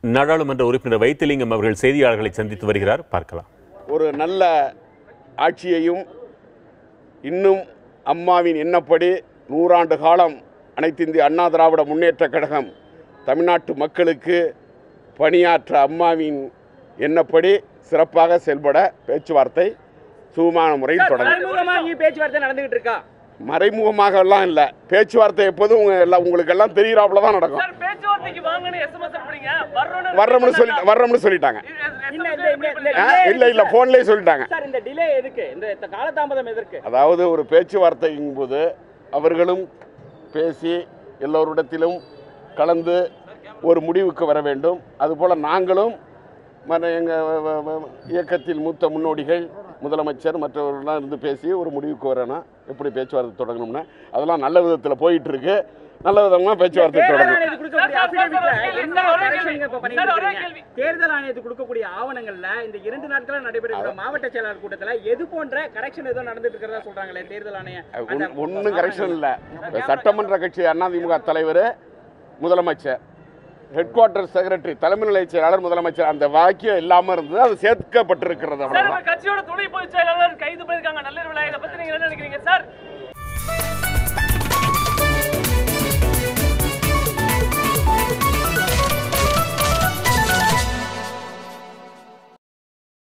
நாடாளுமன்ற உறுப்பினர் வைத்திலிங்கம் அவர்கள் செய்தியாளர்களை சந்தித்து வருகிறார். பார்க்கலாம். ஒரு நல்ல ஆட்சியையும் இன்னும் அம்மாவின் எண்ணப்படி 100 ஆண்டு காலம் அனைத்து இந்திய அண்ணா திராவிட முன்னேற்ற கழகம் தமிழ்நாட்டு மக்களுக்கு பணியாற்ற அம்மாவின் எண்ணப்படி சிறப்பாக செயல்பட பேச்சுவார்த்தை சுகமான முறையில் தொடங்கும். பேச்சுவார்த்தை நடந்துகிட்டு இருக்கா? மறைமுகமாக எல்லாம் இல்லை, பேச்சுவார்த்தை எப்போதும் உங்களுக்கு எல்லாம் தெரிகிறாப்புல தான் நடக்கும். வர்றோம்னு சொல்லிட்டாங்க. இல்ல போன்லயே சொல்லிட்டாங்க. அதாவது ஒரு பேச்சுவார்த்தையின் போது அவர்களும் பேசி எல்லோரிடத்திலும் கலந்து ஒரு முடிவுக்கு வர வேண்டும். அதுபோல் நாங்களும் எங்கள் இயக்கத்தில் மூத்த முன்னோடிகள் முதலமைச்சர் மற்றவர்கள்லாம் இருந்து பேசி ஒரு முடிவுக்கு வரணும். எப்படி பேச்சுவார்த்தை தொடங்கணும்னா அதெல்லாம் நல்ல விதத்தில் போயிட்டு இருக்கு. நல்ல விதமாக பேச்சுவார்த்தை தொடங்கணும். தேர்தல் ஆணையத்துக்கு கொடுக்கக்கூடிய ஆவணங்கள்ல இந்த 2 நாட்கள் நடைபெறுகிற மாவட்ட செயலாளர் கூட்டத்தில் எது போன்ற கரெக்ஷன் ஏதோ நடந்துட்டு இருக்கிறதா சொல்றாங்களே தேர்தல் ஆணையம்? ஒன்றும் கரெக்ஷன் இல்லை. சட்டமன்ற கட்சி அதிமுக தலைவர் முதலமைச்சர், ஹெட் குவார்டர் செக்ரட்டரி தலைமை நிலைய செயலாளர் முதலமைச்சர், அந்த வாக்கியம் இல்லாம இருந்தது. அது சேர்க்கப்பட்டிருக்கிறது. கட்சியோட துணை பொதுச் செயலாளர் கைது பண்ணிருக்காங்க. நல்ல இதை பத்தி நீங்க என்ன நினைக்கிறீங்க சார்?